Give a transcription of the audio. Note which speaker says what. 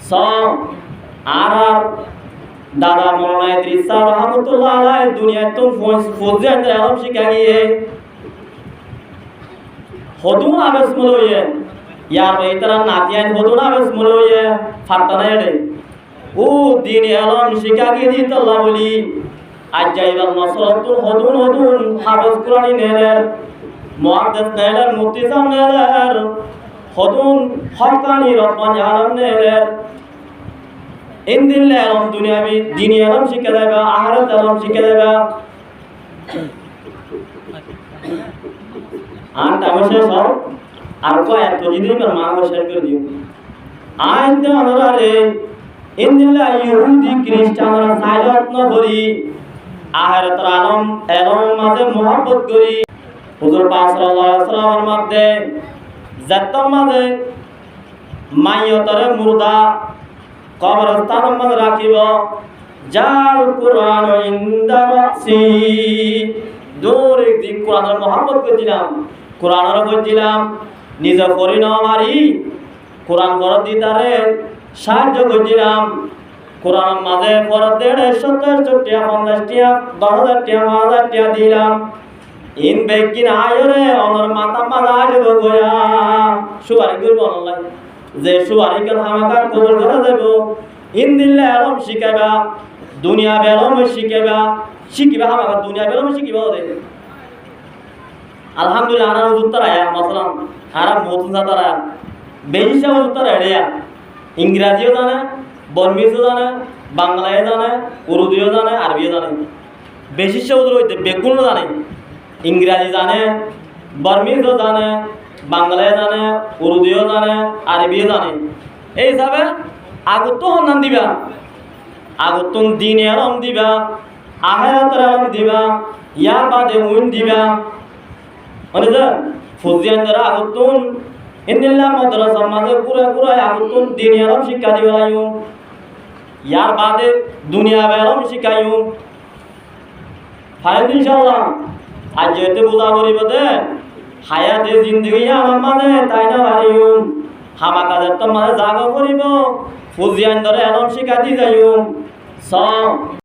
Speaker 1: স আর দাদা মৌলানা ইদ্রিস স্যার রহমাতুল্লাহ আলাইহি দুনিয়ায় তো ফৌজিয়ান আলম শিখা গিয়ে হদুন আবেস মুলইয়ে ইয়ার ইতরা নাতিয়ান হদুন আবেস মুলইয়ে ফারতানা এডে ও দিন আলম শিখা গিয়ে দিতল্লাহ বলি আজ যাইবার মাসরাতুল হদুন হাফেজ কুরআনি নেলের মুহাদ্দিস নেলের মুফতিজাম নেলের হদুন হকানি রব্বানি আলম নেলের ইনদিল্লাহ আলম দুনিয়াবি দিনী আলম শিখে দেবা আখিরাত আলম শিখে দেবা আর তামে শেষ হও আর কয়েক তো যদি মা শেষ করে দিও আইন তো আনারে ইনদিল্লাহ ইহুদি খ্রিস্টানরা সাইলত ন করি আখিরাত আলম এলম মাঝে মোহাব্বত করি হুজুর পাক সাল্লাল্লাহু আলাইহি ওয়াসাল্লামের মধ্যে জাতম মাঝে মাইয়তরে মুর্দা কবরস্থান মধ্যে রাখিব যার কুরআন ইনদা রাসি দূর দিক কোরআনের মোহাব্বত করছিলাম কোরআনের করছিলাম নিজ পরিণামারি কোরআন ফরত দিতারে সাহায্য করছিলাম কোরআন মাঝে ফরত দেড় 70 টিয়া 50 টিয়া 10,000 টিয়া 1000 টিয়া দিলাম ইন বেকিন আয়রে অনর মাতা মারা যাব গোয়া সুবারি করব আল্লাহ যে সুবারি কাল হামাকার কবুল করে দেব ইন দিল্লাহ আলম শিখাবা দুনিয়া বেলম শিখাবা শিখিবা হামাকা দুনিয়া বেলম শিখিবা দে আলহামদুলিল্লাহ আনা উত্তর আয়া মাসলাম আরা মতুন সাতারা বেশি উত্তর এড়িয়া ইংরেজিও জানে বর্মিজও জানে বাংলায় জানে উর্দুও জানে আরবিও জানে বেশি উত্তর হইতে বেগুনও জানে ইংরেজি জানে বর্মিজও জানে বাংলায় জানে উর্দুও জানে আরবিও জানে এই হিসাবে আগত সন্ধান দিবা আগত দিনে আলম দিবা আখিরাতের আলম দিবা ইয়ার বাদে উইন দিবা মানে যে ফৌজিয়ান দ্বারা আগত ইন্দিল্লাহ মাদ্রাসা মাঝে পুরা আগত দিনে আলম শিক্ষা দিবা লাইও ইয়ার বাদে দুনিয়া আলম শিখাইও ফাইল ইনশাআল্লাহ আজ যেতে বুঝা করিব দে হায়াতে জিন্দগি আমার মাঝে তাই না হারিও হামা কাজের তো মাঝে জাগো করিব ফুজিয়ান ধরে এলম শিখাতি যাইও সব